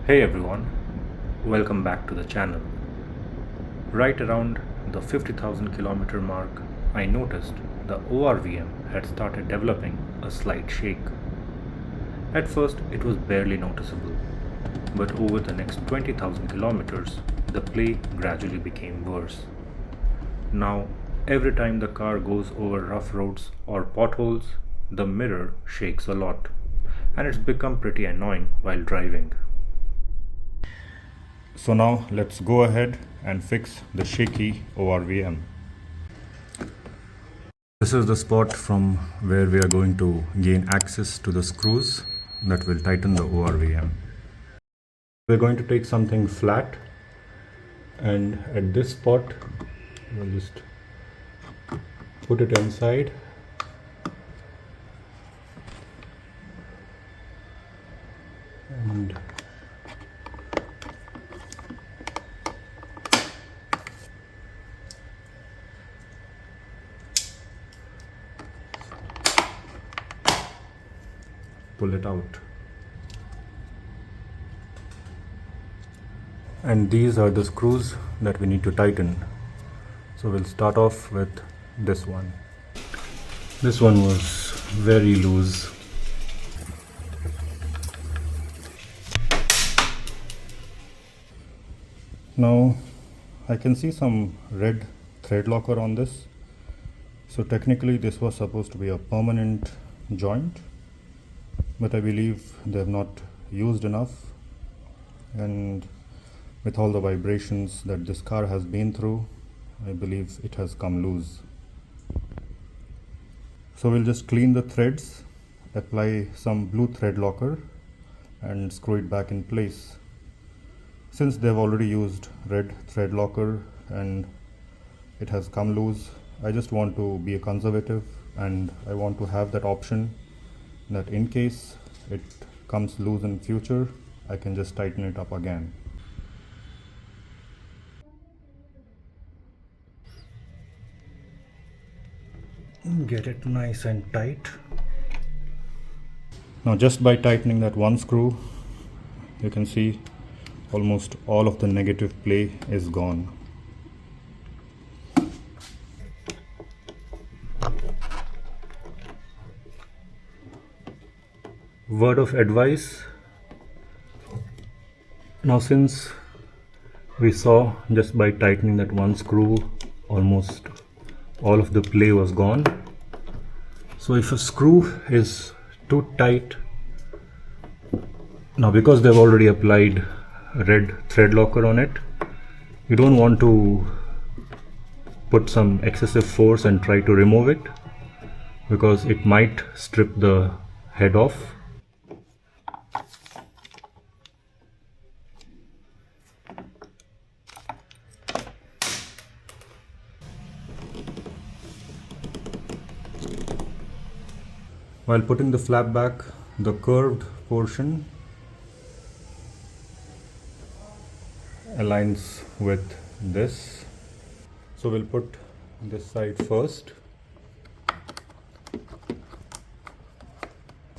Hey everyone, welcome back to the channel. Right around the 50,000 kilometer mark, I noticed the ORVM had started developing a slight shake. At first, it was barely noticeable, but over the next 20,000 kilometers, the play gradually became worse. Now, every time the car goes over rough roads or potholes, the mirror shakes a lot, and it's become pretty annoying while driving. So now let's go ahead and fix the shaky ORVM. This is the spot from where we are going to gain access to the screws that will tighten the ORVM. We're going to take something flat, and at this spot we'll just put it inside and pull it out. And these are the screws that we need to tighten. So we'll start off with this one. This one was very loose. Now I can see some red thread locker on this. So technically this was supposed to be a permanent joint, but I believe they have not used enough, and with all the vibrations that this car has been through, I believe it has come loose. So we'll just clean the threads, apply some blue thread locker and screw it back in place. Since they've already used red thread locker and it has come loose, I just want to be a conservative, and I want to have that option that in case it comes loose in future, I can just tighten it up again. Get it nice and tight. Now just by tightening that one screw, you can see almost all of the negative play is gone. Word of advice. Now since we saw just by tightening that one screw, almost all of the play was gone. So if a screw is too tight, now because they've already applied red thread locker on it, you don't want to put some excessive force and try to remove it, because it might strip the head off. While putting the flap back, the curved portion aligns with this. So we'll put this side first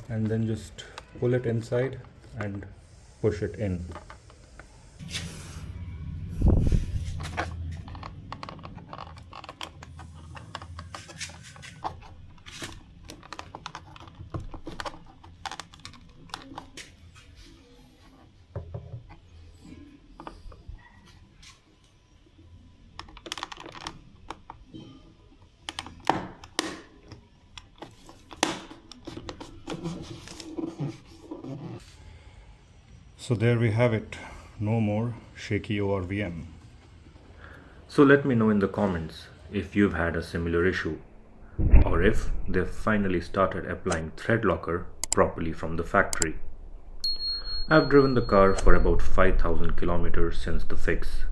and then just pull it inside and push it in. So there we have it, no more shaky ORVM. So let me know in the comments if you've had a similar issue, or if they've finally started applying thread locker properly from the factory. I've driven the car for about 5,000 kilometers since the fix,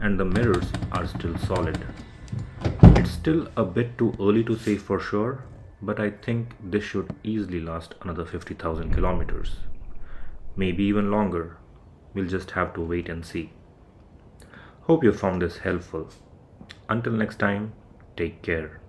and the mirrors are still solid. It's still a bit too early to say for sure, but I think this should easily last another 50,000 kilometers. Maybe even longer. We'll just have to wait and see. Hope you found this helpful. Until next time, take care.